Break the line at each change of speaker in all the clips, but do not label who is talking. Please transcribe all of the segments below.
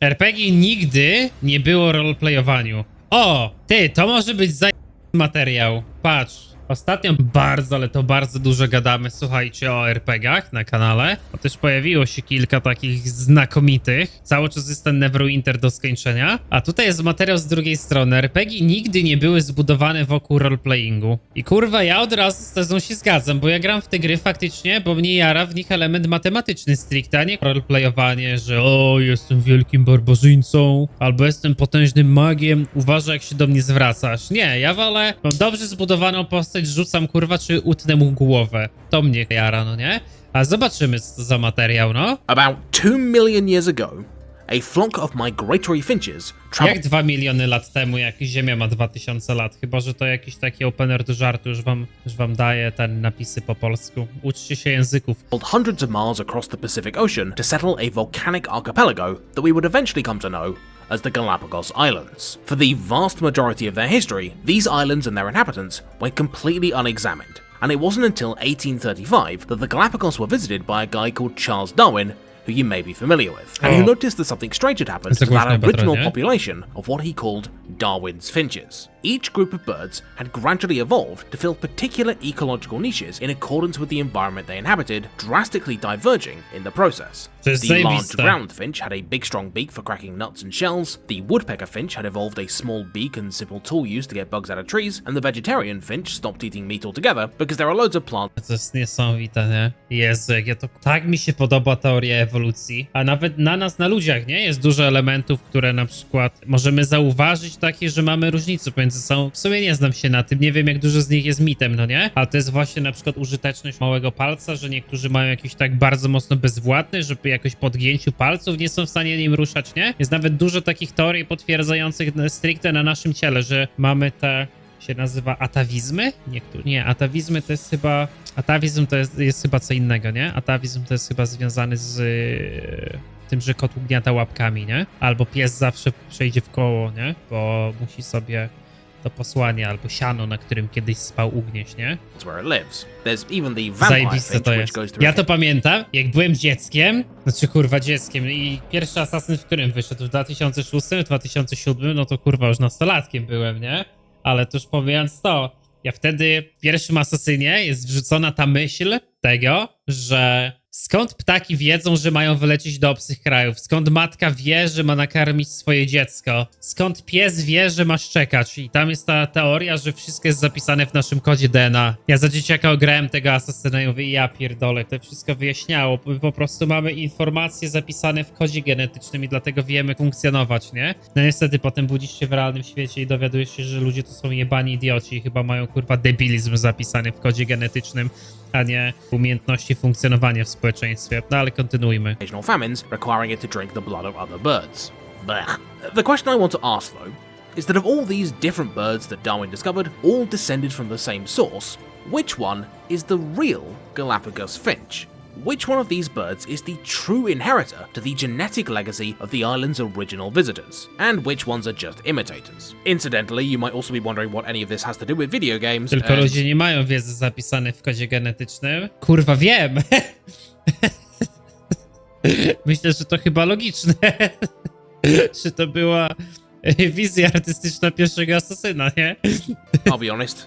RPG nigdy nie było roleplayowaniu. O, ty, to może być materiał. Patrz. Ostatnio bardzo, ale to bardzo dużo gadamy, słuchajcie, o RPGach na kanale. Bo też pojawiło się kilka takich znakomitych. Cały czas jest ten Neverwinter do skończenia. A tutaj jest materiał z drugiej strony. RPG nigdy nie były zbudowane wokół roleplayingu. I kurwa, ja od razu z tezą się zgadzam, bo ja gram w te gry faktycznie, bo mnie jara w nich element matematyczny stricte, a nie roleplayowanie, że o, jestem wielkim barbarzyńcą, albo jestem potężnym magiem, uważaj jak się do mnie zwracasz. Nie, ja wolę, mam dobrze zbudowaną postać, rzucam kurwa, czy utnę mu głowę. To mnie jara, no nie? A zobaczymy, co to za materiał, no.
About 2 million years ago, a flock of migratory finches traveled...
Jak 2 miliony lat temu, jak Ziemia ma 2000 lat? Chyba, że to jakiś taki opener do żartu, już wam daje ten napisy po polsku. Uczcie się języków.
hundreds of miles across the Pacific Ocean to settle a volcanic archipelago that we would eventually come to know as the Galapagos Islands. For the vast majority of their history, these islands and their inhabitants went completely unexamined, and it wasn't until 1835 that the Galapagos were visited by a guy called Charles Darwin, who you may be familiar with, and who noticed that something strange had happened to that original population of what he called Darwin's finches. Each group of birds had gradually evolved to fill particular ecological niches in accordance with the environment they inhabited, drastically diverging in the process. The large ground finch had a big strong beak for cracking nuts and shells, the woodpecker finch had evolved a small beak and simple tool used to get bugs out of trees, and the vegetarian finch stopped eating meat altogether because there are loads of plants.
To jest niesamowite, nie? Jezu, jak ja to... Tak mi się podoba teoria ewolucji, a nawet na nas, na ludziach, nie? Jest dużo elementów, które na przykład możemy zauważyć takie, że mamy różnicę pomiędzy sobą. W sumie nie znam się na tym, nie wiem jak dużo z nich jest mitem, no nie? Ale to jest właśnie na przykład użyteczność małego palca, że niektórzy mają jakiś tak bardzo mocno bezwładny, żeby jakoś po odgięciu palców nie są w stanie nim ruszać, nie? Jest nawet dużo takich teorii potwierdzających stricte na naszym ciele, że mamy te... się nazywa atawizmy? Nie, atawizmy to jest chyba... Atawizm to jest chyba co innego, nie? Atawizm to jest chyba związany z tym, że kot ugniata łapkami, nie? Albo pies zawsze przejdzie w koło, nie? Bo musi sobie to posłanie albo siano, na którym kiedyś spał, ugnieść, nie? Zajebiste to jest. Ja to pamiętam, jak byłem dzieckiem, znaczy kurwa dzieckiem i pierwszy Asasyn w którym wyszedł? W 2006, w 2007, no to kurwa już nastolatkiem byłem, nie? Ale to już pomijając to, ja wtedy w pierwszym Asasynie jest wrzucona ta myśl tego, że skąd ptaki wiedzą, że mają wylecieć do obcych krajów? Skąd matka wie, że ma nakarmić swoje dziecko? Skąd pies wie, że ma szczekać? I tam jest ta teoria, że wszystko jest zapisane w naszym kodzie DNA. Ja za dzieciaka ograłem tego Asasyna i mówię, ja pierdolę, to wszystko wyjaśniało. Po prostu mamy informacje zapisane w kodzie genetycznym i dlatego wiemy funkcjonować, nie? No niestety potem budzisz się w realnym świecie i dowiadujesz się, że ludzie to są jebani idioci i chyba mają kurwa debilizm zapisany w kodzie genetycznym, a nie umiejętności funkcjonowania w społeczeństwie. No ale kontynuujmy.
Occasional famines requiring it to drink the blood of other birds. Blech. The question I want to ask though is that of all these different birds that Darwin discovered, all descended from the same source, which one is the real Galapagos finch? Which one of these birds is the true inheritor to the genetic legacy of the island's original visitors? And which ones are just imitators? Incidentally, you might also be wondering what any of this has to do with video games.
Tylko ludzie nie mają wiedzy zapisanej w kodzie genetycznym. Kurwa, wiem! Myślę, że to chyba logiczne. Że to była wizja artystyczna pierwszego Asasyna, nie?
I'll be honest,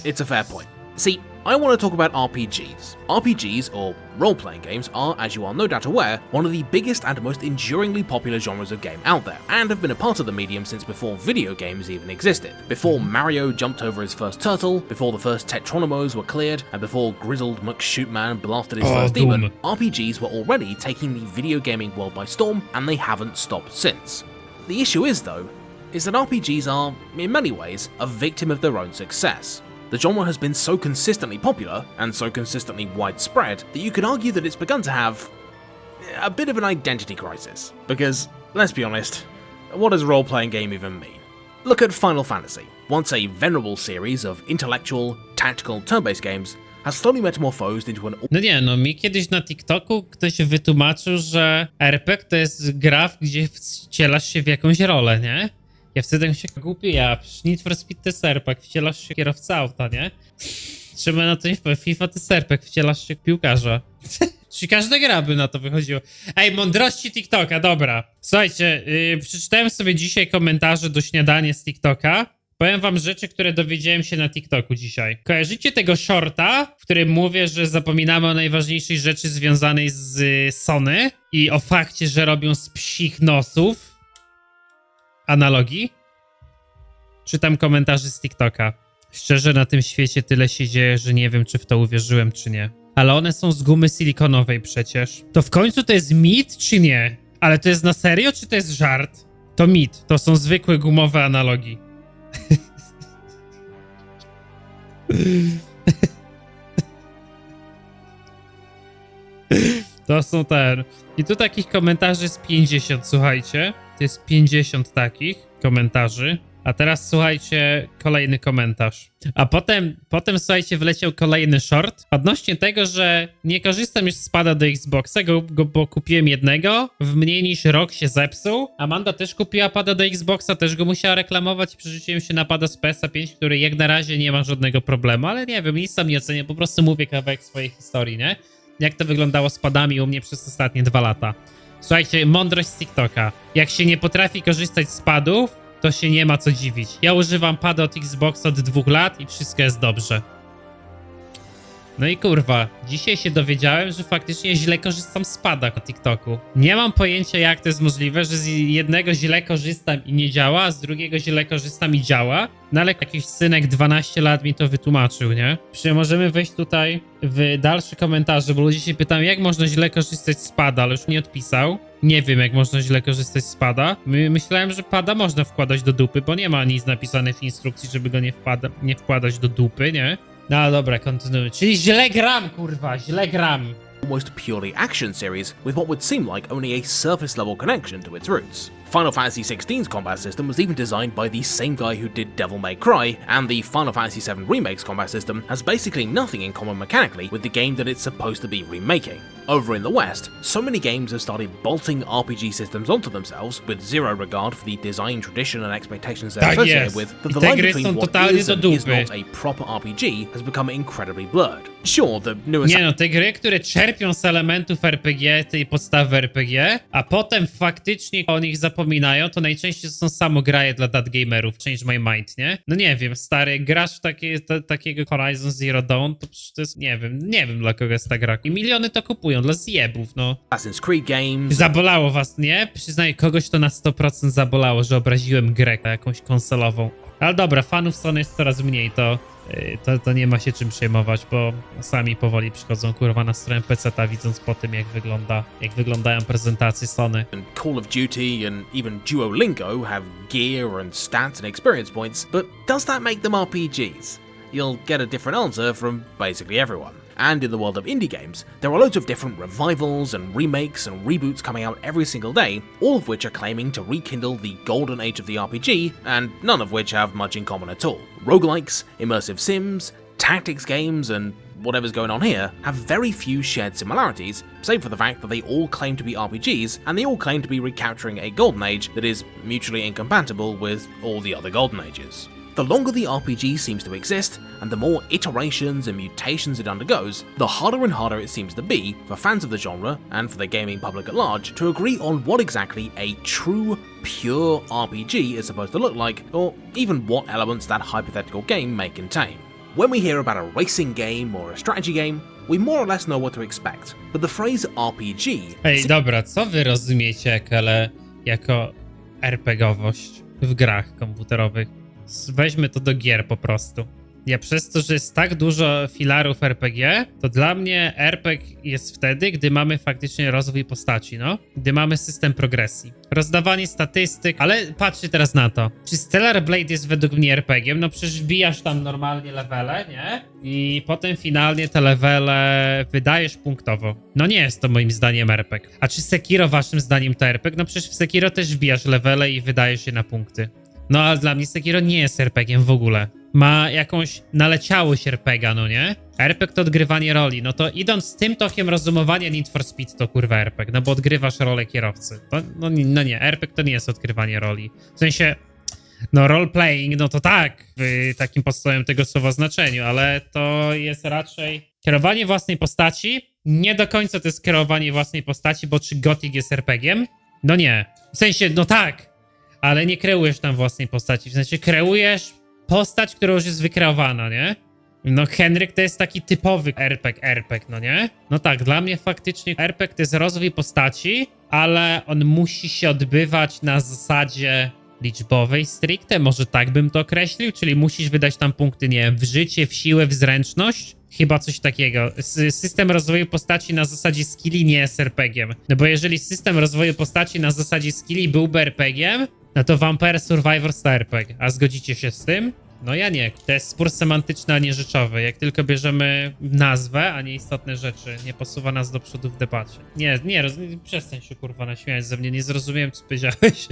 it's a fair point. See, I want to talk about RPGs. RPGs, or role-playing games, are, as you are no doubt aware, one of the biggest and most enduringly popular genres of game out there, and have been a part of the medium since before video games even existed. Before Mario jumped over his first turtle, before the first Tetronimos were cleared, and before Grizzled McShootman blasted his first demon, RPGs were already taking the video gaming world by storm, and they haven't stopped since. The issue is, though, is that RPGs are, in many ways, a victim of their own success. The genre has been so consistently popular, and so consistently widespread, that you could argue that it's begun to have a bit of an identity crisis. Because, let's be honest, what does a role-playing game even mean? Look at Final Fantasy. Once a venerable series of intellectual, tactical, turn-based games, has slowly metamorphosed into an...
No nie, no mi kiedyś na TikToku ktoś wytłumaczył, że RPG to jest gra, gdzie wcielasz się w jakąś rolę, nie? Ja wtedy się głupi, Need for Speed to jest RPG, wcielasz się w kierowcę auta, nie? Trzeba na to nie powiem, FIFA to jest RPG, wcielasz się w piłkarza. Czy każda gra by na to wychodziła? Ej, mądrości TikToka, dobra. Słuchajcie, przeczytałem sobie dzisiaj komentarze do śniadania z TikToka. Powiem wam rzeczy, które dowiedziałem się na TikToku dzisiaj. Kojarzycie tego shorta, w którym mówię, że zapominamy o najważniejszej rzeczy związanej z Sony i o fakcie, że robią z psich nosów analogii? Czytam komentarze z TikToka. Szczerze, na tym świecie tyle się dzieje, że nie wiem, czy w to uwierzyłem, czy nie. Ale one są z gumy silikonowej przecież. To w końcu to jest mit, czy nie? Ale to jest na serio, czy to jest żart? To mit. To są zwykłe gumowe analogii. To są ten. I tu takich komentarzy jest 50, słuchajcie. To jest 50 takich komentarzy. A teraz słuchajcie, kolejny komentarz. A potem słuchajcie, wleciał kolejny short odnośnie tego, że nie korzystam już z pada do Xboxa, bo kupiłem jednego, w mniej niż rok się zepsuł. Amanda też kupiła pada do Xboxa, też go musiała reklamować i przerzuciłem się na pada z PS5, który jak na razie nie ma żadnego problemu, ale nie wiem, nic tam nie ocenię, po prostu mówię kawałek swojej historii, nie? Jak to wyglądało z padami u mnie przez ostatnie 2 lata. Słuchajcie, mądrość z TikToka. Jak się nie potrafi korzystać z padów, to się nie ma co dziwić. Ja używam pada od Xboxa od 2 lat i wszystko jest dobrze. No i kurwa, dzisiaj się dowiedziałem, że faktycznie źle korzystam z pada na TikToku. Nie mam pojęcia, jak to jest możliwe, że z jednego źle korzystam i nie działa, a z drugiego źle korzystam i działa. No ale jakiś synek 12 lat mi to wytłumaczył, nie? Możemy wejść tutaj w dalsze komentarze, bo ludzie się pytają, jak można źle korzystać z pada, ale już nie odpisał. Nie wiem, jak można źle korzystać z pada. Myślałem, że pada można wkładać do dupy, bo nie ma nic napisane w instrukcji, żeby go nie wkładać do dupy, nie? No dobra, kontynuuj. Czyli źle gram, kurwa, źle gram.
Almost purely action series with what would seem like only a surface level connection to its roots. Final Fantasy XVI's combat system was even designed by the same guy who did Devil May Cry, and the Final Fantasy VII Remake's combat system has basically nothing in common mechanically with the game that it's supposed to be remaking. Over in the West, so many games have started bolting RPG systems onto themselves with zero regard for the design tradition and expectations they're associated with, that the line between what is and is not a proper RPG has become incredibly blurred. Sure, the newest...
Nie no, te gry, które czerpią z elementów RPG, tej podstawy RPG, a potem faktycznie o nich zapominają, to najczęściej są samograje dla gamerów. Change my mind, nie? No nie wiem, stary, grasz w takiego Horizon Zero Dawn, to przecież to jest, nie wiem dla kogo jest ta gra. I miliony to kupują, dla zjebów, no.
Assassin's Creed games...
Zabolało was, nie? Przyznaję, kogoś to na 100% zabolało, że obraziłem grę jakąś konsolową. Ale dobra, fanów Sony jest coraz mniej, to nie ma się czym przejmować, bo sami powoli przychodzą kurwa na stronę PC-ta, widząc po tym, jak wyglądają prezentacje Sony.
And Call of Duty and even Duolingo have gear and stats and experience points, but does that make them RPGs? You'll get a different answer from basically everyone. And in the world of indie games, there are loads of different revivals and remakes and reboots coming out every single day, all of which are claiming to rekindle the golden age of the RPG, and none of which have much in common at all. Roguelikes, immersive sims, tactics games, and whatever's going on here have very few shared similarities, save for the fact that they all claim to be RPGs, and they all claim to be recapturing a golden age that is mutually incompatible with all the other golden ages. The longer the RPG seems to exist, and the more iterations and mutations it undergoes, the harder and harder it seems to be for fans of the genre, and for the gaming public at large, to agree on what exactly a true, pure RPG is supposed to look like, or even what elements that hypothetical game may contain. When we hear about a racing game or a strategy game, we more or less know what to expect, but the phrase RPG...
Ej, dobra, co wy rozumiecie jako RPGowość w grach komputerowych? Weźmy to do gier po prostu. Ja przez to, że jest tak dużo filarów RPG, to dla mnie RPG jest wtedy, gdy mamy faktycznie rozwój postaci, no. Gdy mamy system progresji. Rozdawanie statystyk, ale patrzcie teraz na to. Czy Stellar Blade jest według mnie RPG-iem? No przecież wbijasz tam normalnie levele, nie? I potem finalnie te levele wydajesz punktowo. No nie jest to moim zdaniem RPG. A czy Sekiro waszym zdaniem to RPG? No przecież w Sekiro też wbijasz levele i wydajesz je na punkty. No ale dla mnie Sekiro nie jest RPG-iem w ogóle. Ma jakąś naleciałość RPG, no nie? RPG to odgrywanie roli. No to idąc z tym tokiem rozumowania Need for Speed to kurwa RPG, no bo odgrywasz rolę kierowcy. To, no nie, RPG to nie jest odgrywanie roli. W sensie, no role-playing, no to tak, w takim podstawowym tego słowa znaczeniu, ale to jest raczej kierowanie własnej postaci nie do końca to jest kreowanie własnej postaci, bo czy Gothic jest RPG-iem? No nie. W sensie, no tak, ale nie kreujesz tam własnej postaci. W sensie kreujesz postać, która już jest wykreowana, nie? No Henryk to jest taki typowy RPG, no nie? No tak, dla mnie faktycznie RPG to jest rozwój postaci, ale on musi się odbywać na zasadzie liczbowej stricte, może tak bym to określił, czyli musisz wydać tam punkty, nie wiem, w życie, w siłę, w zręczność, chyba coś takiego. System rozwoju postaci na zasadzie skilli nie jest RPG-iem, no bo jeżeli system rozwoju postaci na zasadzie skilli byłby RPG-iem, no to Vampire Survivors to RPG, a zgodzicie się z tym? No ja nie. To jest spór semantyczny, a nie rzeczowy. Jak tylko bierzemy nazwę, a nie istotne rzeczy, nie posuwa nas do przodu w debacie. Nie, przestań się kurwa naśmiać ze mnie, nie zrozumiałem, co powiedziałeś.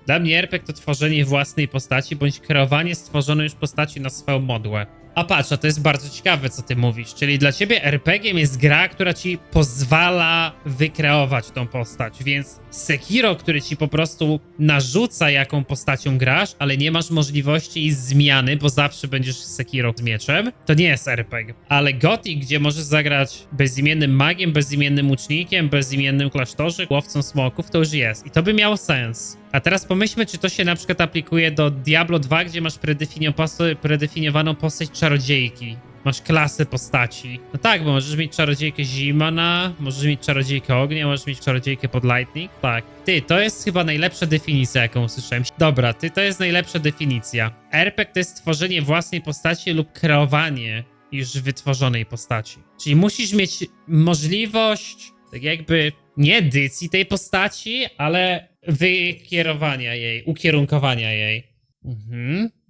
Dla mnie RPG to tworzenie własnej postaci, bądź kreowanie stworzonej już postaci na swoją modłę. A patrz, a to jest bardzo ciekawe, co ty mówisz. Czyli dla ciebie RPG-iem jest gra, która ci pozwala wykreować tą postać. Więc Sekiro, który ci po prostu narzuca, jaką postacią grasz, ale nie masz możliwości jej zmiany, bo zawsze będziesz Sekiro z mieczem, to nie jest RPG. Ale Gothic, gdzie możesz zagrać bezimiennym magiem, bezimiennym łucznikiem, bezimiennym klasztorze, łowcą smoków, to już jest. I to by miało sens. A teraz pomyślmy, czy to się na przykład aplikuje do Diablo 2, gdzie masz predefiniowaną postać czarodziejki. Masz klasę postaci. No tak, bo możesz mieć czarodziejkę Zimana, możesz mieć czarodziejkę ognia, możesz mieć czarodziejkę pod lightning. Tak. Ty, to jest chyba najlepsza definicja, jaką usłyszałem. Dobra, to jest najlepsza definicja. RPG to jest tworzenie własnej postaci lub kreowanie już wytworzonej postaci. Czyli musisz mieć możliwość, tak jakby, nie edycji tej postaci, ale wykierowania jej, ukierunkowania jej.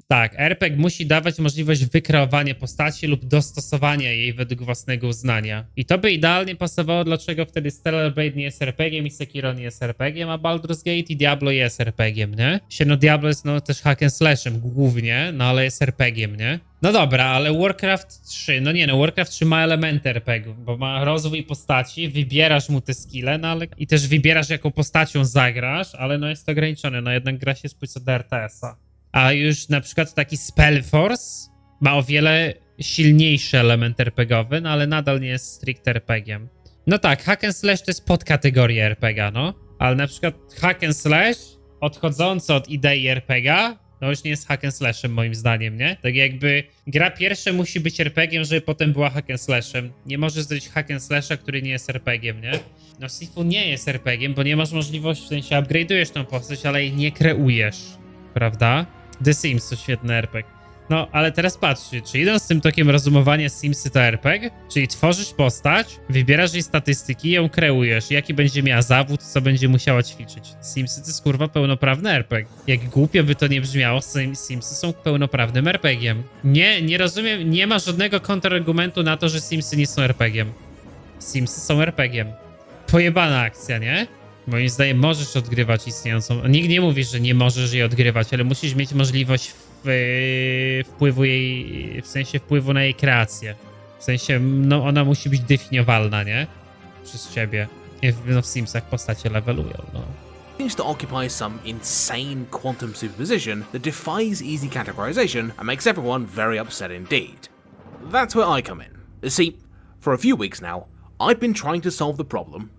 Tak, RPG musi dawać możliwość wykreowania postaci lub dostosowania jej według własnego uznania. I to by idealnie pasowało, dlaczego wtedy Stellar Blade nie jest RPG-iem i Sekiro nie jest RPG-iem, a Baldur's Gate i Diablo jest RPG-iem, nie? No Diablo jest też hack and slashem głównie, no ale jest RPG-iem, nie? No dobra, ale Warcraft 3, Warcraft 3 ma elementy RPG, bo ma rozwój postaci, wybierasz mu te skille, no ale i też wybierasz, jaką postacią zagrasz, ale no jest to ograniczone, no jednak gra się spójrz do RTS-a. A już na przykład taki Spellforce ma o wiele silniejszy element RPGowy, no ale nadal nie jest stricte RPG-iem. No tak, hack and slash to jest podkategoria RPG, no. Ale na przykład hack and slash, odchodzący od idei RPG, no już nie jest hack and slashem moim zdaniem, nie? Tak jakby gra pierwsza musi być RPG-iem, żeby potem była hack and slashem. Nie możesz zrobić hack and slasha, który nie jest RPG-iem, nie? No Sifu nie jest RPG-iem, bo nie masz możliwości, w sensie upgrade'ujesz tą postać, ale jej nie kreujesz, prawda? The Sims to świetny RPG. No, ale teraz patrzcie, czy idąc z tym tokiem rozumowania Simsy to RPG? Czyli tworzysz postać, wybierasz jej statystyki, ją kreujesz, jaki będzie miała zawód, co będzie musiała ćwiczyć. Simsy to jest kurwa pełnoprawny RPG. Jak głupio by to nie brzmiało, Simsy są pełnoprawnym RPG-iem. Nie rozumiem, nie ma żadnego kontrargumentu na to, że Simsy nie są RPG-iem. Simsy są RPG-iem. Pojebana akcja, nie? Moim zdaniem możesz odgrywać istniejącą. Nikt nie mówi, że nie możesz jej odgrywać, ale musisz mieć możliwość wpływu jej, w sensie wpływu na jej kreację. W sensie, no ona musi być definiowalna, nie? Przez ciebie. No w Simsach postacie levelują, no.
Seems to occupy some insane quantum superposition that defies easy categorization and makes everyone very upset indeed. That's where I come in. See, for a few weeks now, I've been trying to solve the problem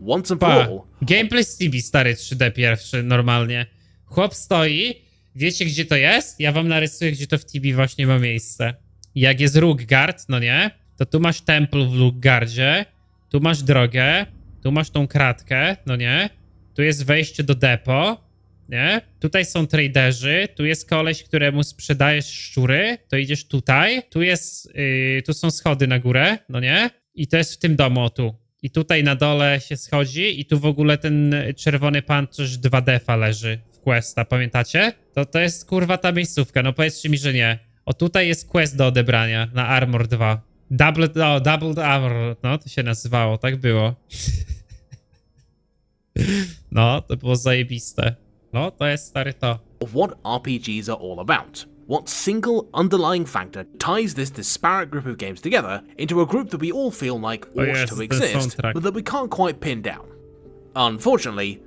once and for all.
Gameplay z Tibi, stary 3D pierwszy, normalnie. Chłop stoi, wiecie gdzie to jest? Ja wam narysuję, gdzie to w Tibi właśnie ma miejsce. Jak jest Rukgard, no nie? To tu masz temple w Rukgardzie, tu masz drogę, tu masz tą kratkę, no nie? Tu jest wejście do depo, nie? Tutaj są traderzy, tu jest koleś, któremu sprzedajesz szczury, to idziesz tutaj, tu jest, tu są schody na górę, no nie? I to jest w tym domu, o tu. I tutaj na dole się schodzi i tu w ogóle ten czerwony pan też 2 defa leży w questa, pamiętacie? To jest kurwa ta miejscówka, no powiedzcie mi, że nie. O tutaj jest quest do odebrania na Armor 2. Double Armor, no to się nazywało, tak było. No, to było zajebiste. No, to jest stary to.
Of what RPGs are all about. What single underlying factor ties this disparate group of games together into a group that we all feel like ought to exist, but that we can't quite pin down? Unfortunately,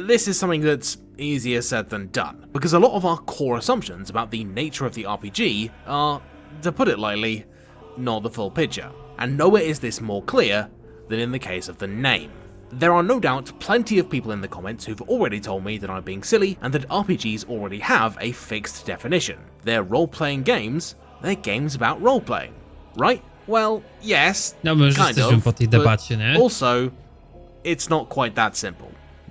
this is something that's easier said than done, because a lot of our core assumptions about the nature of the RPG are, to put it lightly, not the full picture. And nowhere is this more clear than in the case of the name. There are no doubt plenty of people in the comments who've already told me that I'm being silly and that RPGs already have a fixed definition. They're role-playing games, they're games about role-playing, right? Well, yes,
No, my już
kind
jesteśmy
of,
po tej
but
debacie, nie?
also, it's not quite that simple.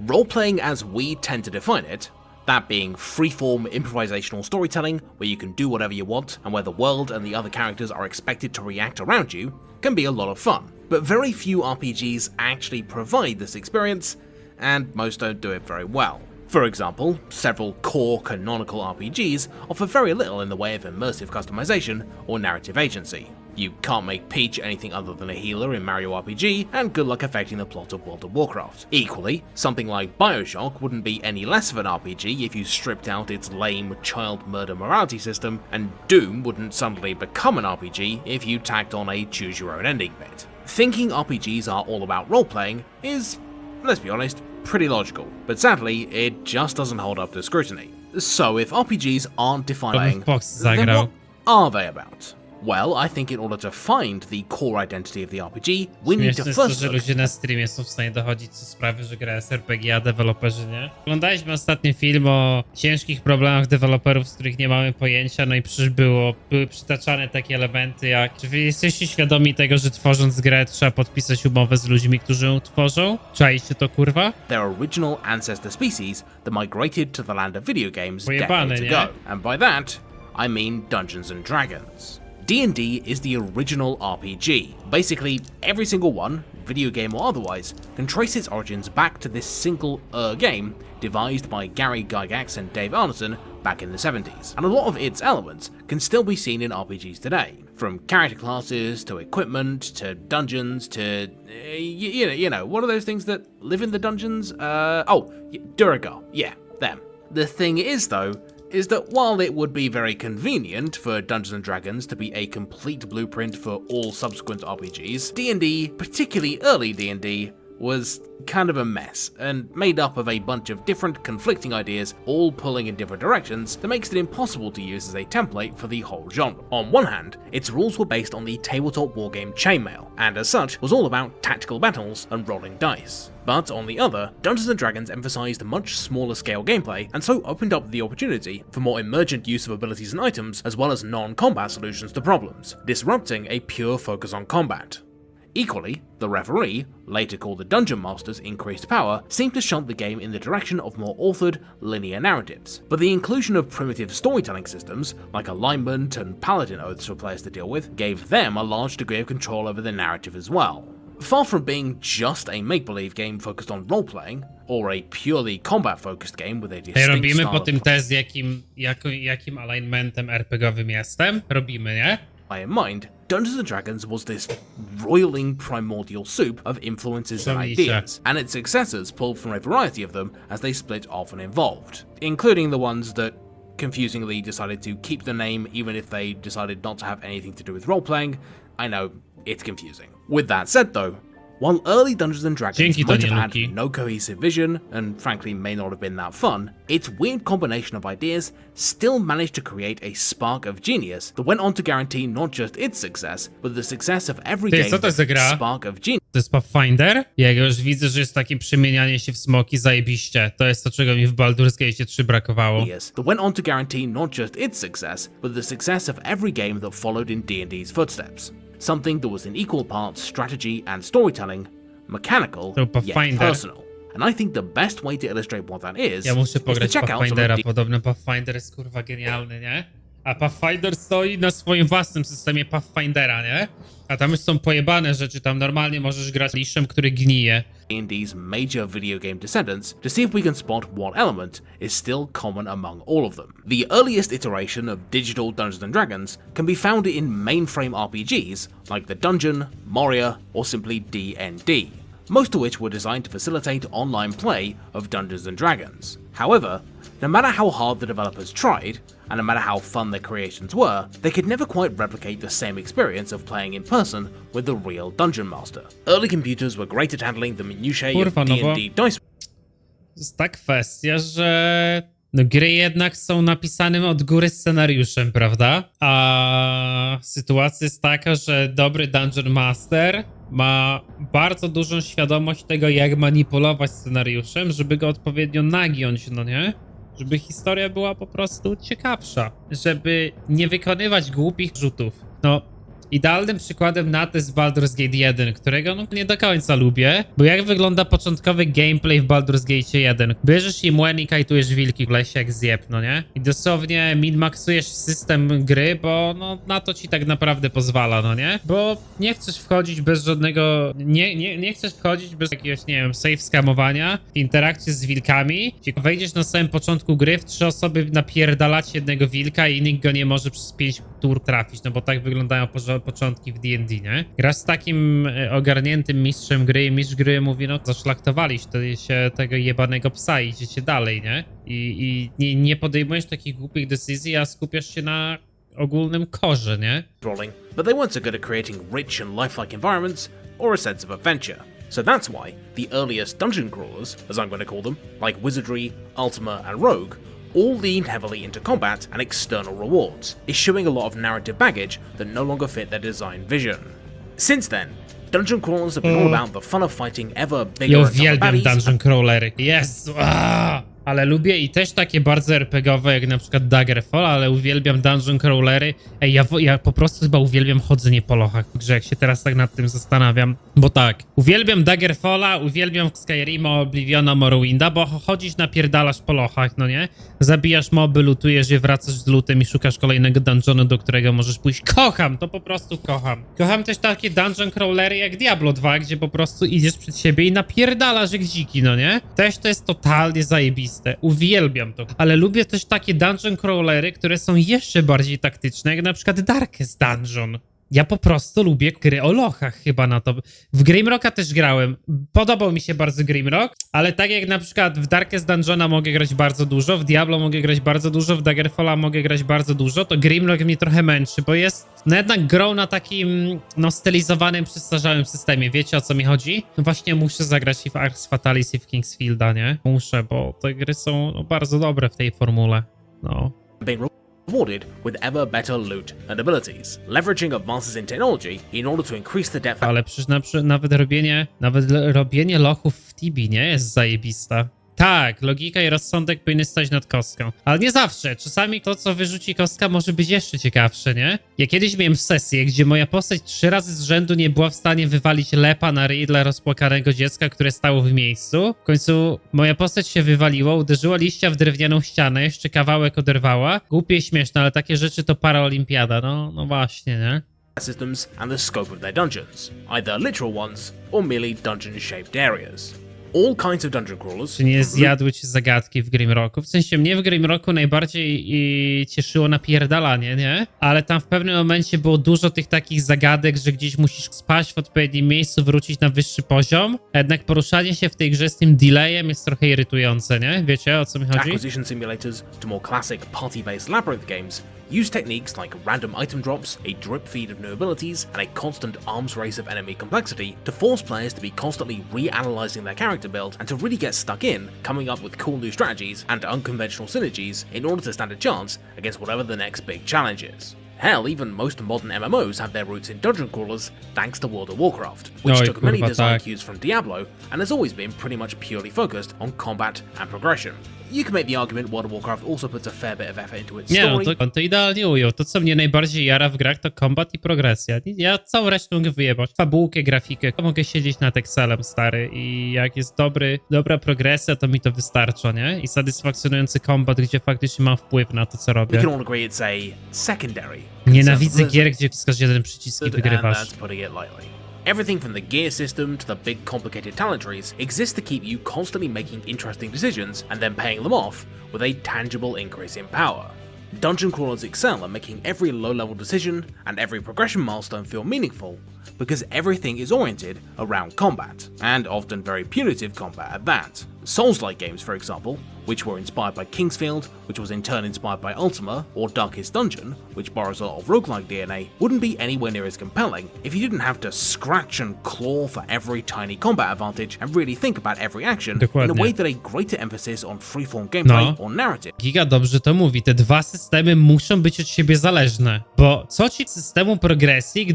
Role-playing as we tend to define it, that being free-form improvisational storytelling where you can do whatever you want and where the world and the other characters are expected to react around you, can be a lot of fun. But very few RPGs actually provide this experience, and most don't do it very well. For example, several core canonical RPGs offer very little in the way of immersive customization or narrative agency. You can't make Peach anything other than a healer in Mario RPG, and good luck affecting the plot of World of Warcraft. Equally, something like BioShock wouldn't be any less of an RPG if you stripped out its lame child murder morality system, and Doom wouldn't suddenly become an RPG if you tacked on a choose-your-own ending bit. Thinking RPGs are all about role-playing is, let's be honest, pretty logical, but sadly, it just doesn't hold up to scrutiny. So if RPGs aren't defining, then what are they about? Well, I think in order to find the core identity of the RPG, we need to
Śmieszne jest to,
first
że
look.
ludzie na streamie są w stanie dochodzić do sprawy, że gra jest RPG, a deweloperzy nie. Oglądaliśmy ostatni film o ciężkich problemach deweloperów, z których nie mamy pojęcia, no i przecież były przytaczane takie elementy jak... Czy wy jesteście świadomi tego, że tworząc grę trzeba podpisać umowę z ludźmi, którzy ją tworzą? Czaicie to, kurwa?
Their original ancestor species that migrated to the land of video games
Pojebane,
decades
nie?
ago. And by that, I mean Dungeons and Dragons. D&D is the original RPG. Basically, every single one, video game or otherwise, can trace its origins back to this single game devised by Gary Gygax and Dave Arneson back in the 70s. And a lot of its elements can still be seen in RPGs today. From character classes, to equipment, to dungeons, to, you know, what are those things that live in the dungeons? Duragar. Yeah, them. The thing is, though, is that while it would be very convenient for Dungeons & Dragons to be a complete blueprint for all subsequent RPGs, D&D, particularly early D&D, was kind of a mess, and made up of a bunch of different conflicting ideas, all pulling in different directions, that makes it impossible to use as a template for the whole genre. On one hand, its rules were based on the tabletop wargame Chainmail, and as such was all about tactical battles and rolling dice. But on the other, Dungeons & Dragons emphasized much smaller scale gameplay, and so opened up the opportunity for more emergent use of abilities and items, as well as non-combat solutions to problems, disrupting a pure focus on combat. Equally, the referee, later called the Dungeon Master's increased power, seemed to shunt the game in the direction of more authored, linear narratives. But the inclusion of primitive storytelling systems, like alignment and paladin oaths for players to deal with, gave them a large degree of control over the narrative as well. Far from being just a make-believe game focused on role-playing, or a purely combat-focused game with a distinct
Robimy
style
po
of
tym test, jakim alignmentem RPGowym jestem? Robimy, nie?
in mind, Dungeons & Dragons was this roiling primordial soup of influences and ideas, and its successors pulled from a variety of them as they split off and evolved, including the ones that confusingly decided to keep the name even if they decided not to have anything to do with role-playing. I know, it's confusing. With that said though, while early Dungeons & Dragons might have had no cohesive vision, and frankly may not have been that fun, its weird combination of ideas still managed to create a spark of genius that went on to guarantee not just its success, but the success of every game that Spark of Genius.
To jest Pathfinder? Jak już widzę, że jest takie przemienianie się w smoki, zajebiście. To jest to, czego mi w Baldur's Gate 3 brakowało.
That went on to guarantee not just its success, but the success of every game that followed in D&D's footsteps. Something that was in equal parts strategy and storytelling, mechanical, yet personal. And I think the best way to illustrate what that is,
ja muszę pograć
is to check
Pathfindera,
out
podobno Pathfinder jest kurwa genialny, nie? A Pathfinder stoi na swoim własnym systemie Pathfindera, nie? A tam już są pojebane rzeczy, tam normalnie możesz grać liszem, który gnije.
D&D's major video game descendants to see if we can spot what element is still common among all of them. The earliest iteration of digital Dungeons & Dragons can be found in mainframe RPGs like The Dungeon, Moria, or simply D&D, most of which were designed to facilitate online play of Dungeons & Dragons. However, no matter how hard the developers tried, and no matter how fun their creations were, they could never quite replicate the same experience of playing in person with the real Dungeon Master. Early computers were great at handling the minutiae of D&D dice.
To jest ta kwestia, że No gry jednak są napisanym od góry scenariuszem, prawda? A sytuacja jest taka, że dobry Dungeon Master ma bardzo dużą świadomość tego, jak manipulować scenariuszem, żeby go odpowiednio nagiąć, no nie? Żeby historia była po prostu ciekawsza. Żeby nie wykonywać głupich rzutów. No, idealnym przykładem na to jest Baldur's Gate 1, którego no, nie do końca lubię, bo jak wygląda początkowy gameplay w Baldur's Gate 1? Bierzesz i młyn i kajtujesz wilki w lesie jak zjeb, no nie? I dosłownie min-maksujesz system gry, bo no na to ci tak naprawdę pozwala, no nie? Bo nie chcesz wchodzić bez żadnego... Nie chcesz wchodzić bez jakiegoś, nie wiem, save skamowania, interakcji z wilkami. Wejdziesz na samym początku gry, w 3 osoby napierdalacie jednego wilka i nikt go nie może przez 5 tur trafić, no bo tak wyglądają początki w D&D, nie? Grasz z takim ogarniętym mistrzem gry i mistrz gry mówi, no zaszlachtowaliście się tego jebanego psa i idziecie dalej, nie? I nie podejmujesz takich głupich decyzji, a skupiasz się na ogólnym korze, nie?
Rolling, but they weren't so good at creating rich and lifelike environments or a sense of adventure. So that's why the earliest dungeon crawlers, as I'm going to call them, like Wizardry, Ultima, and Rogue, all leaned heavily into combat and external rewards, eschewing a lot of narrative baggage that no longer fit their design vision. Since then, dungeon crawlers have been all about the fun of fighting ever bigger
Ja
and tougher
uwielbiam
baddies.
dungeon crawlery. Jezu, ale lubię i też takie bardzo RPGowe, jak na przykład Daggerfall, ale uwielbiam dungeon crawlery. Ej, ja po prostu chyba uwielbiam chodzenie po lochach w grze, jak się teraz tak nad tym zastanawiam. Bo tak, uwielbiam Daggerfalla, uwielbiam Skyrima, Obliviona, Morrowinda, bo chodzisz, napierdalasz po lochach, no nie? Zabijasz moby, lutujesz je, wracasz z lootem i szukasz kolejnego dungeonu, do którego możesz pójść. Kocham, to po prostu kocham. Kocham też takie dungeon crawlery jak Diablo 2, gdzie po prostu idziesz przed siebie i napierdalasz jak dziki, no nie? Też to jest totalnie zajebiste. Uwielbiam to. Ale lubię też takie dungeon crawlery, które są jeszcze bardziej taktyczne, jak na przykład Darkest Dungeon. Ja po prostu lubię gry o lochach chyba na to. W Grimrocka też grałem. Podobał mi się bardzo Grimrock, ale tak jak na przykład w Darkest Dungeona mogę grać bardzo dużo, w Diablo mogę grać bardzo dużo, w Daggerfalla mogę grać bardzo dużo, to Grimrock mnie trochę męczy, bo jest no jednak grą na takim no stylizowanym, przestarzałym systemie. Wiecie o co mi chodzi? No właśnie muszę zagrać i w Arx Fatalis i w Kingsfielda, nie? Muszę, bo te gry są no, bardzo dobre w tej formule. No.
Rewarded with ever better loot and abilities, leveraging advances in technology in order to increase the depth.
Ale przecież nawet robienie lochów w Tibi nie jest zajebista. Tak, logika i rozsądek powinny stać nad kostką. Ale nie zawsze. Czasami to, co wyrzuci kostka, może być jeszcze ciekawsze, nie? Ja kiedyś miałem sesję, gdzie moja postać 3 razy z rzędu nie była w stanie wywalić lepa na ryj dla rozpłakanego dziecka, które stało w miejscu. W końcu moja postać się wywaliła, uderzyła liścia w drewnianą ścianę, jeszcze kawałek oderwała. Głupie i śmieszne, ale takie rzeczy to paraolimpiada. No właśnie, nie?
Systems and the scope of their dungeons, either literal ones or merely dungeon-shaped areas. All kinds of dungeon crawlers.
Czy nie zjadły ci zagadki w Grimrocku? W sensie mnie w Grimrocku najbardziej cieszyło napierdalanie, nie? Ale tam w pewnym momencie było dużo tych takich zagadek, że gdzieś musisz spaść w odpowiednim miejscu, wrócić na wyższy poziom. A jednak poruszanie się w tej grze z tym delayem jest trochę irytujące, nie? Wiecie o co mi chodzi?
Acquisition simulators to more classic party-based labyrinth games use techniques like random item drops, a drip feed of new abilities, and a constant arms race of enemy complexity to force players to be constantly reanalyzing their character build and to really get stuck in, coming up with cool new strategies and unconventional synergies in order to stand a chance against whatever the next big challenge is. Hell, even most modern MMOs have their roots in dungeon crawlers thanks to World of Warcraft, which took many design cues from Diablo and has always been pretty much purely focused on combat and progression. You can make the argument World of Warcraft also puts a fair bit of effort into its
Nie,
story.
no to idealnie ujął. To, co mnie najbardziej jara w grach, to kombat i progresja. Ja całą resztę mogę wyjebać. Fabułkę, grafikę, to mogę siedzieć nad Excelem, stary. I jak jest dobra progresja, to mi to wystarcza, nie? I satysfakcjonujący kombat, gdzie faktycznie mam wpływ na to, co
We
robię.
can all agree it's a secondary.
Nienawidzę gier, gdzie wciskasz jeden przycisk i
And
wygrywasz.
that's putting it lightly. Everything from the gear system to the big complicated talent trees exists to keep you constantly making interesting decisions and then paying them off with a tangible increase in power. Dungeon crawlers excel at making every low-level decision and every progression milestone feel meaningful because everything is oriented around combat, and often very punitive combat at that. Souls-like games, for example, which were inspired by Kingsfield, which was in turn inspired by Ultima, or Darkest Dungeon, which borrows a lot of roguelike DNA, wouldn't be anywhere near as compelling if you didn't have to scratch and claw for every tiny combat advantage and really think about every action in a way that a greater emphasis on freeform gameplay or narrative.
Giga dobrze to mówi, te dwa systemy muszą być od siebie zależne, bo co ci systemu progresji,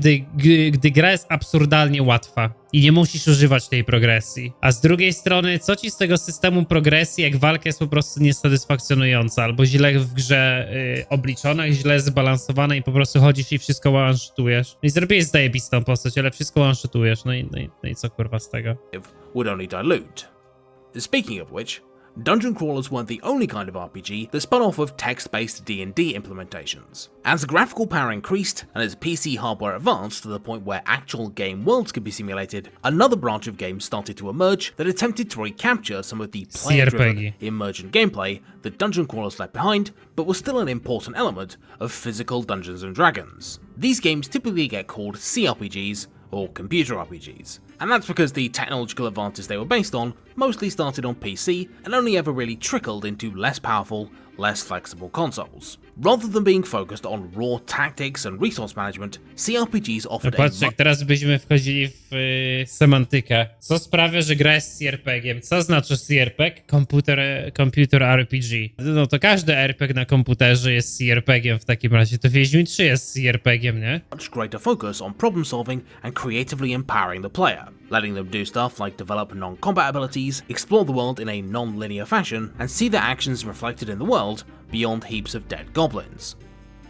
gdy gra jest absurdalnie łatwa i nie musisz używać tej progresji, a z drugiej strony co ci z tego systemu progresji, jak walka jest po prostu niesatysfakcjonująca, albo źle w grze obliczona, źle zbalansowana i po prostu chodzisz i wszystko one-shotujesz. No i zrobiłeś zajebistą postać, ale wszystko one-shotujesz, no i co kurwa z tego?
Would only dilute. Speaking of which, dungeon crawlers weren't the only kind of RPG that spun off of text-based D&D implementations. As graphical power increased and as PC hardware advanced to the point where actual game worlds could be simulated, another branch of games started to emerge that attempted to recapture some of the player-driven, emergent gameplay that dungeon crawlers left behind, but was still an important element of physical Dungeons & Dragons. These games typically get called CRPGs, or computer RPGs, and that's because the technological advances they were based on mostly started on PC and only ever really trickled into less powerful, less flexible consoles. Rather than being focused on raw tactics and resource management, CRPGs offered
Patrz, jak teraz byśmy wchodzili w semantykę. Co sprawia, że gra jest CRPG-iem? Co znaczy CRPG? Computer RPG. No to każdy RPG na komputerze jest CRPG-iem w takim razie. To Wiedźmin 3 jest CRPG-iem, nie?
much greater focus on problem solving and creatively empowering the player, letting them do stuff like develop non-combat abilities, explore the world in a non-linear fashion, and see their actions reflected in the world beyond heaps of dead goblins.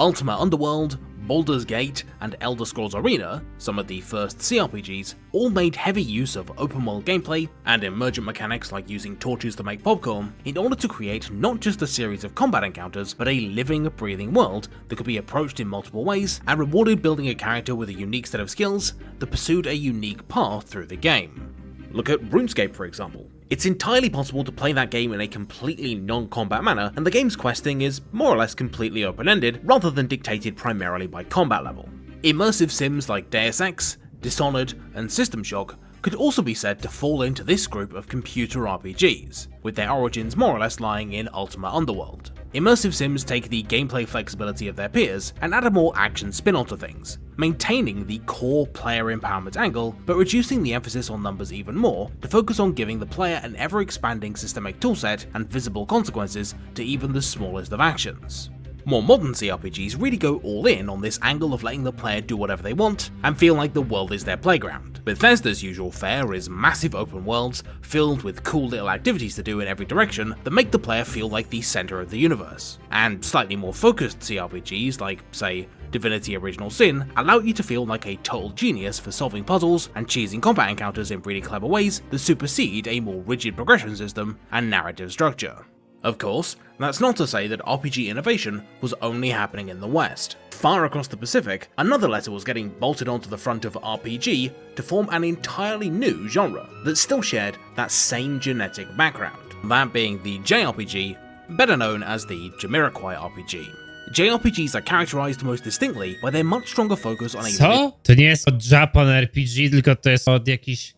Ultima Underworld, Baldur's Gate, and Elder Scrolls Arena, some of the first CRPGs, all made heavy use of open-world gameplay and emergent mechanics like using torches to make popcorn in order to create not just a series of combat encounters, but a living, breathing world that could be approached in multiple ways and rewarded building a character with a unique set of skills that pursued a unique path through the game. Look at RuneScape, for example. It's entirely possible to play that game in a completely non-combat manner, and the game's questing is more or less completely open-ended, rather than dictated primarily by combat level. Immersive sims like Deus Ex, Dishonored, and System Shock could also be said to fall into this group of computer RPGs, with their origins more or less lying in Ultima Underworld. Immersive sims take the gameplay flexibility of their peers and add a more action spin onto things, maintaining the core player empowerment angle, but reducing the emphasis on numbers even more to focus on giving the player an ever-expanding systemic toolset and visible consequences to even the smallest of actions. More modern CRPGs really go all in on this angle of letting the player do whatever they want and feel like the world is their playground. Bethesda's usual fare is massive open worlds filled with cool little activities to do in every direction that make the player feel like the center of the universe. And slightly more focused CRPGs like, say, Divinity Original Sin allow you to feel like a total genius for solving puzzles and cheesing combat encounters in really clever ways that supersede a more rigid progression system and narrative structure. Of course, that's not to say that RPG innovation was only happening in the West. Far across the Pacific, another letter was getting bolted onto the front of RPG to form an entirely new genre that still shared that same genetic background, that being the JRPG, better known as the Jamiroquai RPG. JRPGs are characterized most distinctly by their much stronger focus on a...
Co? To nie jest od Japan RPG, tylko to jest od jakiś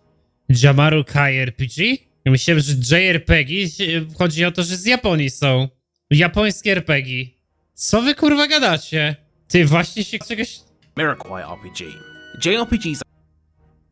Jamiroquai RPG? Ja myślałem, że JRPG chodzi o to, że z Japonii są. Japońskie RPG. Co wy kurwa gadacie? Ty właśnie się czegoś...
Jamiroquai RPG. JRPGs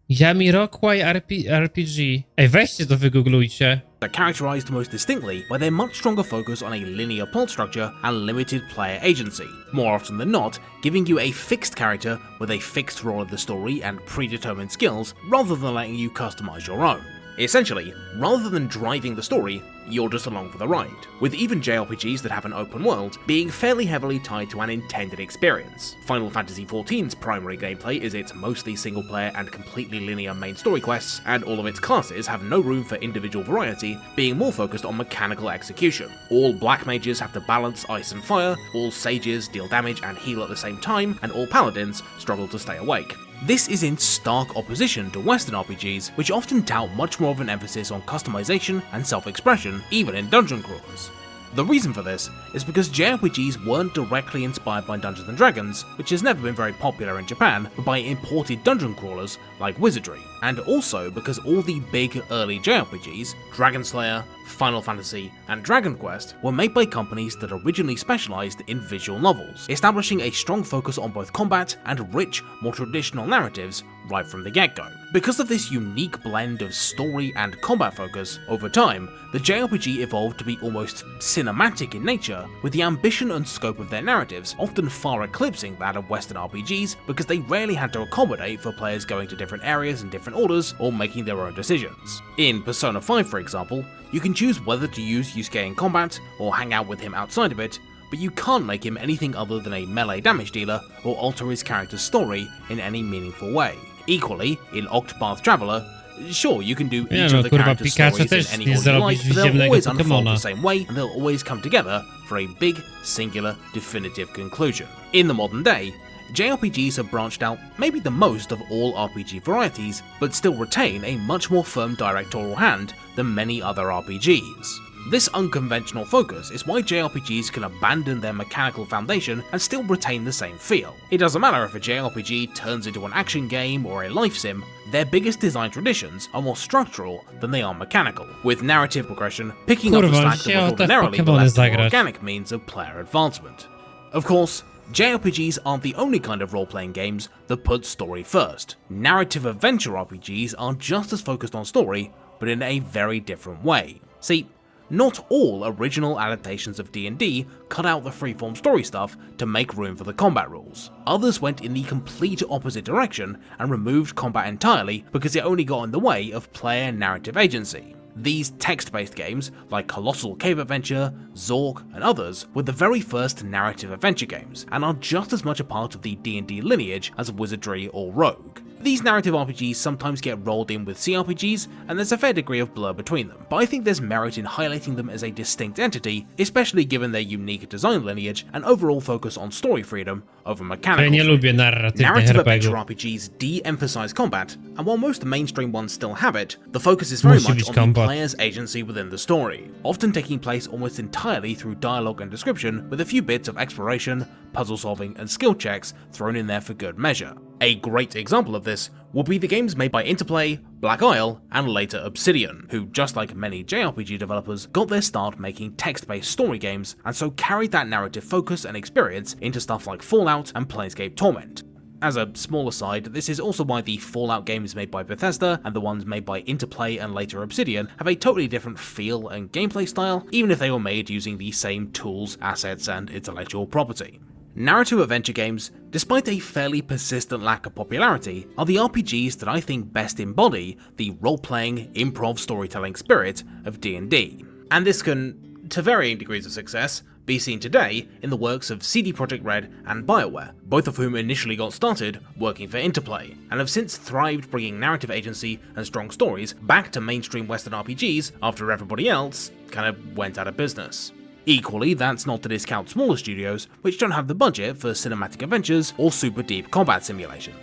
Jamiroquai RPG. Ej, weźcie to wygooglujcie.
are characterized most distinctly by their much stronger focus on a linear plot structure and limited player agency, more often than not giving you a fixed character with a fixed role in the story and predetermined skills rather than letting you customize your own. Essentially, rather than driving the story, you're just along for the ride, with even JRPGs that have an open world being fairly heavily tied to an intended experience. Final Fantasy XIV's primary gameplay is its mostly single-player and completely linear main story quests, and all of its classes have no room for individual variety, being more focused on mechanical execution. All black mages have to balance ice and fire, all sages deal damage and heal at the same time, and all paladins struggle to stay awake. This is in stark opposition to Western RPGs, which often tout much more of an emphasis on customization and self-expression, even in dungeon crawlers. The reason for this is because JRPGs weren't directly inspired by Dungeons & Dragons, which has never been very popular in Japan, but by imported dungeon crawlers like Wizardry, and also because all the big early JRPGs, Dragon Slayer, Final Fantasy, and Dragon Quest were made by companies that originally specialized in visual novels, establishing a strong focus on both combat and rich, more traditional narratives right from the get-go. Because of this unique blend of story and combat focus, over time, the JRPG evolved to be almost cinematic in nature, with the ambition and scope of their narratives often far eclipsing that of Western RPGs because they rarely had to accommodate for players going to different areas in different orders or making their own decisions. In Persona 5, for example, you can choose whether to use Yusuke in combat or hang out with him outside of it, but you can't make him anything other than a melee damage dealer or alter his character's story in any meaningful way. Equally, in Octopath Traveler, sure, you can do each of the characters' stories in any order you like, but they'll always unfold the same way, and they'll always come together for a big, singular, definitive conclusion. In the modern day, JRPGs have branched out maybe the most of all RPG varieties, but still retain a much more firm directorial hand than many other RPGs. This unconventional focus is why JRPGs can abandon their mechanical foundation and still retain the same feel. It doesn't matter if a JRPG turns into an action game or a life sim, their biggest design traditions are more structural than they are mechanical, with narrative progression picking up the slack that would ordinarily be left to more organic means of player advancement. Of course, JRPGs aren't the only kind of role-playing games that put story first. Narrative adventure RPGs are just as focused on story, but in a very different way. See, not all original adaptations of D&D cut out the freeform story stuff to make room for the combat rules. Others went in the complete opposite direction and removed combat entirely because it only got in the way of player narrative agency. These text-based games, like Colossal Cave Adventure, Zork, and others, were the very first narrative adventure games, and are just as much a part of the D&D lineage as Wizardry or Rogue. These narrative RPGs sometimes get rolled in with CRPGs, and there's a fair degree of blur between them, but I think there's merit in highlighting them as a distinct entity, especially given their unique design lineage and overall focus on story freedom over mechanical freedom. Narrative adventure RPGs de-emphasize combat, and while most mainstream ones still have it, the focus is very much on the player's agency within the story, often taking place almost entirely through dialogue and description, with a few bits of exploration, puzzle solving, and skill checks thrown in there for good measure. A great example of this would be the games made by Interplay, Black Isle, and later Obsidian, who, just like many JRPG developers, got their start making text-based story games, and so carried that narrative focus and experience into stuff like Fallout and Planescape Torment. As a small aside, this is also why the Fallout games made by Bethesda and the ones made by Interplay and later Obsidian have a totally different feel and gameplay style, even if they were made using the same tools, assets, and intellectual property. Narrative adventure games, despite a fairly persistent lack of popularity, are the RPGs that I think best embody the role-playing, improv storytelling spirit of D&D. And this can, to varying degrees of success, be seen today in the works of CD Projekt Red and BYŁY, both of whom initially got started working for Interplay, and have since thrived bringing narrative agency and strong stories back to mainstream Western RPGs after everybody else kind of went out of business. Equally, that's not to discount smaller studios, which don't have the budget for cinematic adventures or super deep combat simulation.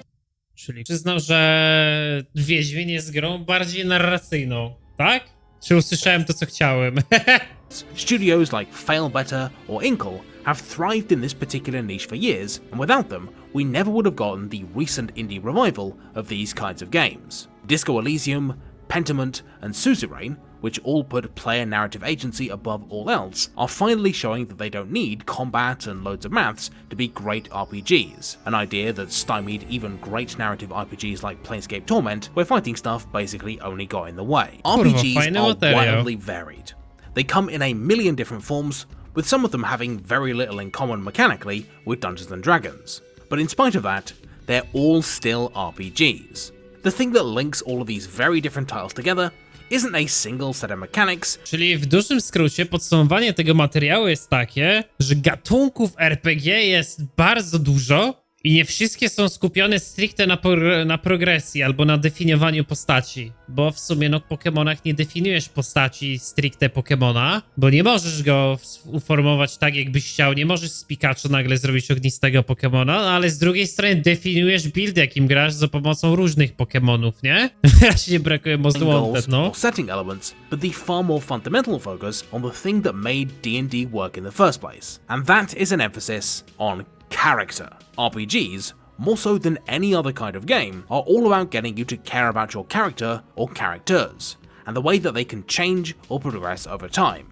Czyli przyznał, że Wiedźmin jest grą bardziej narracyjną, tak? Czy usłyszałem to, co chciałem?
Studios like Fail Better or Inkle have thrived in this particular niche for years, and without them, we never would have gotten the recent indie revival of these kinds of games. Disco Elysium, Pentiment, and Suzerain, which all put player narrative agency above all else, are finally showing that they don't need combat and loads of maths to be great RPGs, an idea that stymied even great narrative RPGs like Planescape Torment, where fighting stuff basically only got in the way. RPGs are wildly varied. They come in a million different forms, with some of them having very little in common mechanically with Dungeons & Dragons. But in spite of that, they're all still RPGs. The thing that links all of these very different titles together isn't a single set of mechanics.
Czyli w dużym skrócie podsumowanie tego materiału jest takie, że gatunków RPG jest bardzo dużo i nie wszystkie są skupione stricte na progresji albo na definiowaniu postaci. Bo w sumie no w Pokemonach nie definiujesz postaci stricte Pokemona, bo nie możesz go uformować tak jakbyś chciał, nie możesz z Pikachu nagle zrobić ognistego Pokemona, no, ale z drugiej strony definiujesz build jakim grasz za pomocą różnych Pokemonów, nie? Właśnie brakuje Most Wanted, no.
Setting elements, but the far more fundamental focus on the thing that made D&D work in the first place. And that is an emphasis on character. RPGs, more so than any other kind of game, are all about getting you to care about your character or characters, and the way that they can change or progress over time.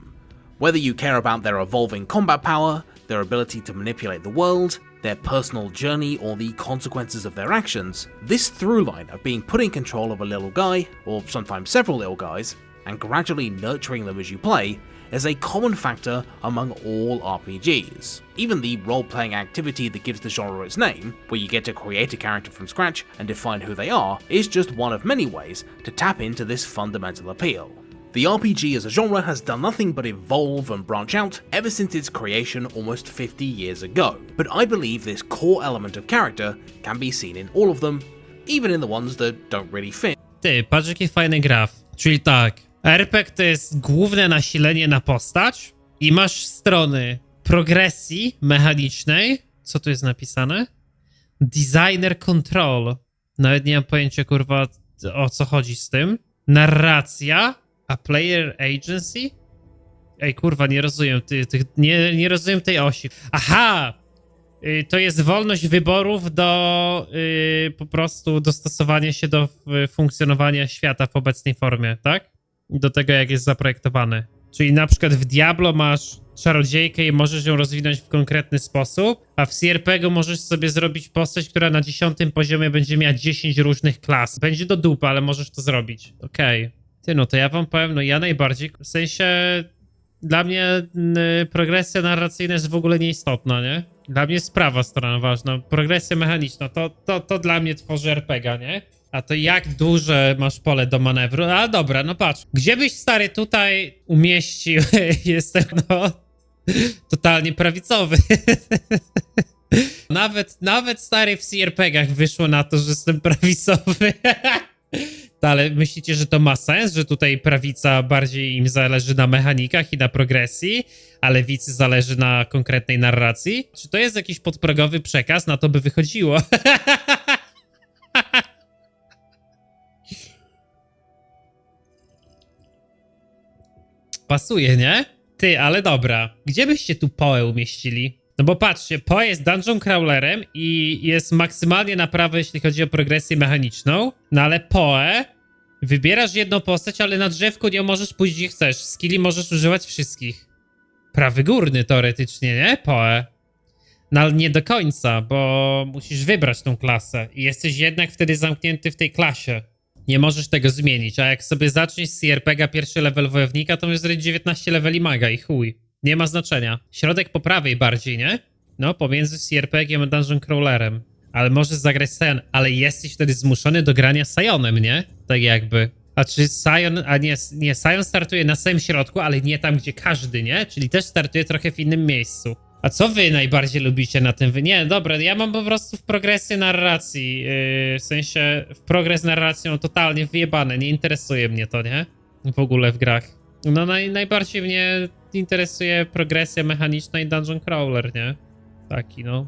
Whether you care about their evolving combat power, their ability to manipulate the world, their personal journey, or the consequences of their actions, this through line of being put in control of a little guy, or sometimes several little guys, and gradually nurturing them as you play, is a common factor among all RPGs. Even the role-playing activity that gives the genre its name, where you get to create a character from scratch and define who they are, is just one of many ways to tap into this fundamental appeal. The RPG as a genre has done nothing but evolve and branch out ever since its creation almost 50 years ago, but I believe this core element of character can be seen in all of them, even in the ones that don't really fit.
Ty, patrz jaki fajny graf. Czyli tak, RPG to jest główne nasilenie na postać i masz strony progresji mechanicznej. Co tu jest napisane? Designer control. Nawet nie mam pojęcia, kurwa, o co chodzi z tym. Narracja. A player agency? Ej, kurwa, nie rozumiem nie rozumiem tej osi. Aha! To jest wolność wyborów do po prostu dostosowania się do funkcjonowania świata w obecnej formie, tak? Do tego, jak jest zaprojektowany. Czyli na przykład w Diablo masz czarodziejkę i możesz ją rozwinąć w konkretny sposób, a w CRPG możesz sobie zrobić postać, która na 10 poziomie będzie miała 10 różnych klas. Będzie do dupy, ale możesz to zrobić. Okej. Ty, no to ja wam powiem, no ja najbardziej, w sensie dla mnie progresja narracyjna jest w ogóle nieistotna, nie? Dla mnie jest prawa strona ważna, progresja mechaniczna, to dla mnie tworzy RPG, nie? A to jak duże masz pole do manewru? A dobra, no patrz, gdzie byś stary tutaj umieścił, jestem no totalnie prawicowy. Nawet stary w CRPGach wyszło na to, że jestem prawicowy. Ale myślicie, że to ma sens, że tutaj prawica bardziej im zależy na mechanikach i na progresji, a lewicy zależy na konkretnej narracji? Czy to jest jakiś podprogowy przekaz? Na to by wychodziło. Pasuje, nie? Ty, ale dobra. Gdzie byście tu Poe umieścili? No bo patrzcie, Poe jest dungeon crawlerem i jest maksymalnie na prawo, jeśli chodzi o progresję mechaniczną. No ale Poe, wybierasz jedną postać, ale na drzewku nie możesz pójść gdzie chcesz. Skilli możesz używać wszystkich. Prawy górny teoretycznie, nie? Poe. No ale nie do końca, bo musisz wybrać tą klasę i jesteś jednak wtedy zamknięty w tej klasie. Nie możesz tego zmienić, a jak sobie zaczniesz z CRPGa pierwszy level wojownika, to możesz zrobić 19 leveli maga i chuj. Nie ma znaczenia. Środek po prawej bardziej, nie? No, pomiędzy CRPG-iem a Dungeon Crawlerem. Ale możesz zagrać Sion, ale jesteś wtedy zmuszony do grania Sionem, nie? Tak jakby. A czy Sion, nie, Sion startuje na samym środku, ale nie tam, gdzie każdy, nie? Czyli też startuje trochę w innym miejscu. A co wy najbardziej lubicie na tym? Nie, dobra, ja mam po prostu w progresję narracji, w sensie w progres narracją totalnie wyjebane, nie interesuje mnie to, nie? W ogóle w grach. No najbardziej mnie interesuje progresja mechaniczna i dungeon crawler, nie? Taki, no.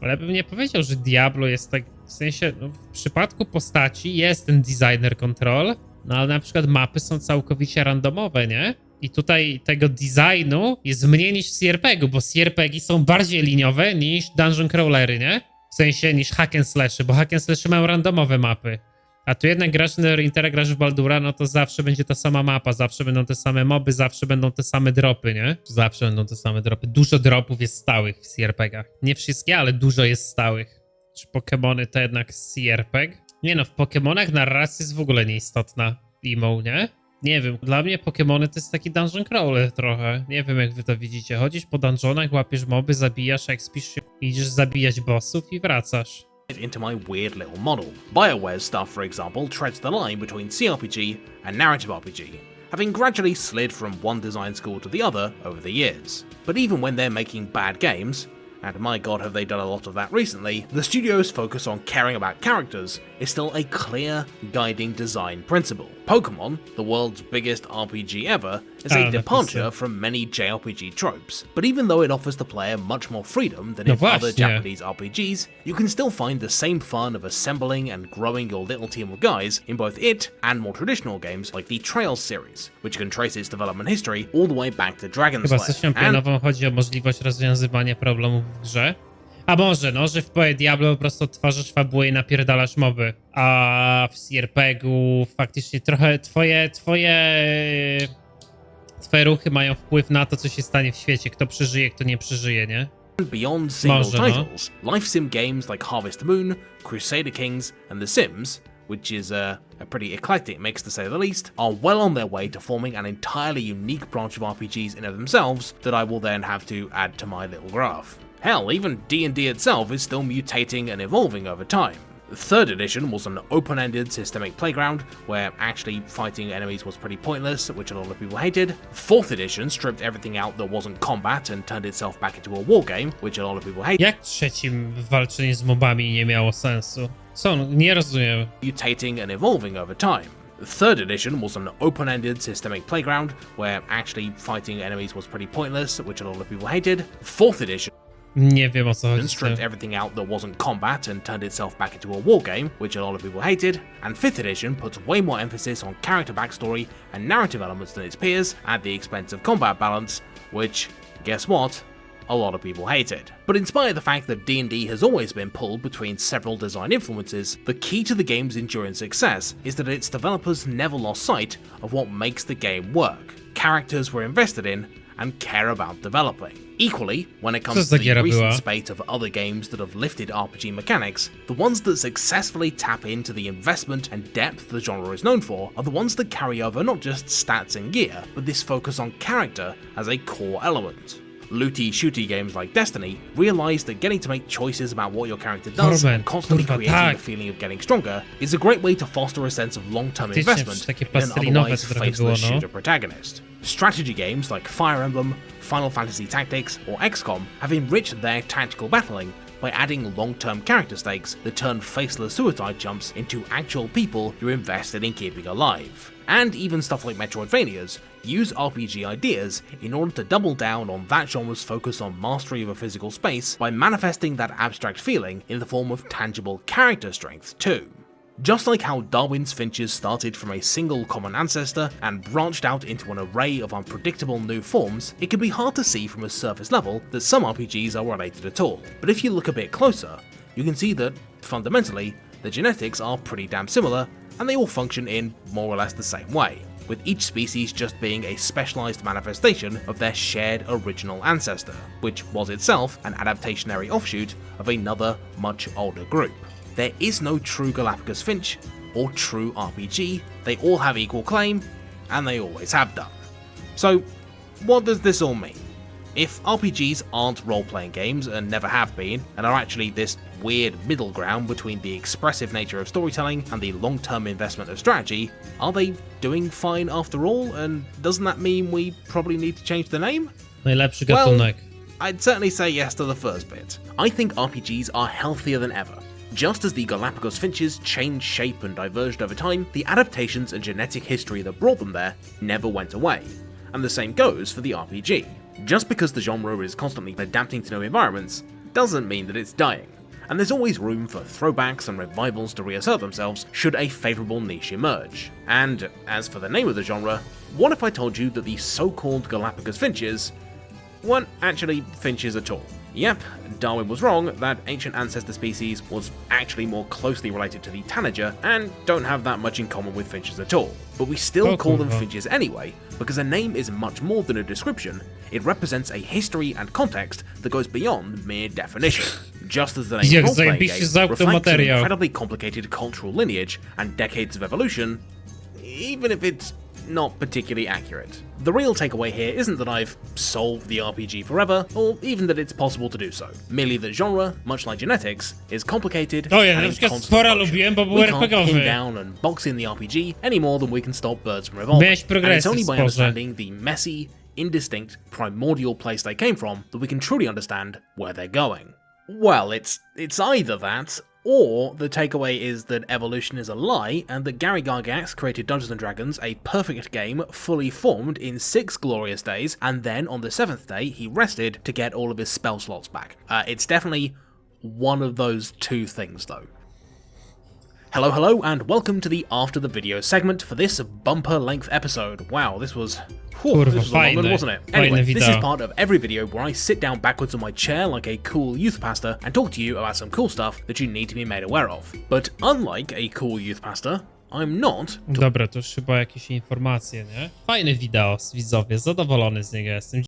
Ale bym nie powiedział, że Diablo jest tak, w sensie, no, w przypadku postaci jest ten designer control, no ale na przykład mapy są całkowicie randomowe, nie? I tutaj tego designu jest mniej niż w CRPG-u, bo CRPG są bardziej liniowe niż dungeon crawlery, nie? W sensie niż hack and slashy, bo hack and slashy mają randomowe mapy. A tu jednak grasz na Intera, grasz w Baldura, no to zawsze będzie ta sama mapa, zawsze będą te same moby, zawsze będą te same dropy, nie? Zawsze będą te same dropy. Dużo dropów jest stałych w CRPG-ach. Nie wszystkie, ale dużo jest stałych. Czy Pokemony to jednak CRPG? Nie no, w Pokemonach narracja jest w ogóle nieistotna. Imo, nie? Nie wiem, dla mnie Pokemony to jest taki dungeon crawler trochę. Nie wiem, jak wy to widzicie. Chodzisz po dungeonach, łapiesz moby, zabijasz, expisz się, idziesz zabijać bossów i wracasz.
Into my weird little model. BioWare's stuff, for example, treads the line between CRPG and narrative RPG, having gradually slid from one design school to the other over the years. But even when they're making bad games, and my god have they done a lot of that recently, the studio's focus on caring about characters is still a clear, guiding design principle. Pokemon, the world's biggest RPG ever, is a departure from many JRPG tropes, but even though it offers the player much more freedom than in other Japanese RPGs, you can still find the same fun of assembling and growing your little team of guys in both it and more traditional games like the Trails series, which can trace its development history all the way back to Dragon
Chyba
Slayer.
sesją planową chodzi o możliwość rozwiązywania problemów w grze. A może, no, że w PoE Diablo po prostu odtwarzasz fabułę i napierdalasz moby, a w CRPG-u faktycznie trochę twoje ruchy mają wpływ na to, co się stanie w świecie, kto przeżyje, kto nie przeżyje, nie?
Beyond single
Może, no.
titles, life sim games like Harvest Moon, Crusader Kings, and The Sims, which is a pretty eclectic mix to say the least, are well on their way to forming an entirely unique branch of RPGs in of themselves that I will then have to add to my little graph. Hell, even D&D itself is still mutating and evolving over time. Third edition was an open-ended systemic playground where actually fighting enemies was pretty pointless, which a lot of people hated. Fourth edition stripped everything out that wasn't combat and turned itself back into a wargame, which a lot of people hated.
Jak trzecim walczenie z mobami nie miało sensu? Co? Nie rozumiem.
Mutating and evolving over time. Third edition was an open-ended systemic playground where actually fighting enemies was pretty pointless, which a lot of people hated. Fourth edition
Nie wiem, o co chodzi.
and stripped everything out that wasn't combat and turned itself back into a wargame, which a lot of people hated, and 5th edition puts way more emphasis on character backstory and narrative elements than its peers, at the expense of combat balance, which, guess what? A lot of people hated. But in spite of the fact that D&D has always been pulled between several design influences, the key to the game's enduring success is that its developers never lost sight of what makes the game work, characters we're invested in, and care about developing. Equally, when it comes to the recent spate of other games that have lifted RPG mechanics, the ones that successfully tap into the investment and depth the genre is known for are the ones that carry over not just stats and gear, but this focus on character as a core element. Looty shooty games like Destiny realize that getting to make choices about what your character does and constantly creating the feeling of getting stronger is a great way to foster a sense of long-term investment in an otherwise faceless shooter protagonist. Strategy games like Fire Emblem, Final Fantasy Tactics, or XCOM have enriched their tactical battling by adding long-term character stakes that turn faceless suicide jumps into actual people you're invested in keeping alive. And even stuff like Metroidvanias use RPG ideas in order to double down on that genre's focus on mastery of a physical space by manifesting that abstract feeling in the form of tangible character strength too. Just like how Darwin's finches started from a single common ancestor and branched out into an array of unpredictable new forms, it can be hard to see from a surface level that some RPGs are related at all. But if you look a bit closer, you can see that, fundamentally, the genetics are pretty damn similar, and they all function in more or less the same way, with each species just being a specialized manifestation of their shared original ancestor, which was itself an adaptationary offshoot of another, much older group. There is no true Galapagos Finch or true RPG, they all have equal claim, and they always have done. So, what does this all mean? If RPGs aren't role-playing games and never have been, and are actually this weird middle ground between the expressive nature of storytelling and the long-term investment of strategy, are they doing fine after all, and doesn't that mean we probably need to change the name?
Najlepszy gatunek.
I'd certainly say yes to the first bit. I think RPGs are healthier than ever. Just as the Galapagos finches changed shape and diverged over time, the adaptations and genetic history that brought them there never went away. And the same goes for the RPG. Just because the genre is constantly adapting to new environments, doesn't mean that it's dying. And there's always room for throwbacks and revivals to reassert themselves should a favourable niche emerge. And as for the name of the genre, what if I told you that the so-called Galapagos finches weren't actually finches at all? Yep, Darwin was wrong, that ancient ancestor species was actually more closely related to the tanager and don't have that much in common with finches at all. But we still call them finches anyway, because a name is much more than a description, it represents a history and context that goes beyond mere definition. Just as the name role-playing game reflects an incredibly complicated cultural lineage and decades of evolution, even if it's not particularly accurate. The real takeaway here isn't that I've solved the RPG forever, or even that it's possible to do so. Merely that genre, much like genetics, is complicated
ja
and
na
in
przykład
constant
spora
motion.
lubiłem, bo był
We can't pin
RPGowy.
down and box in the RPG any more than we can stop birds from evolving.
Miałeś
And
progresy
it's only
w
by
sporze.
understanding the messy, indistinct, primordial place they came from that we can truly understand where they're going. Well, it's either that, or the takeaway is that evolution is a lie, and that Gary Gygax created Dungeons & Dragons, a perfect game fully formed in 6 glorious days, and then on the 7th day he rested to get all of his spell slots back. It's definitely one of those two things though. Hello and welcome to the After the Video segment for this bumper length episode. Wow, this was
Kurwa,
this was a long one,
fajne.
wasn't it?
Fajne
Anyway, this is
wideo.
part of every video where I sit down backwards on my chair like a cool youth pastor and talk to you about some cool stuff that you need to be made aware of. But unlike a cool youth pastor, I'm not.
Dobra, to już chyba jakieś informacje, nie? Fajne wideo, widzowie, zadowolony z niego jestem.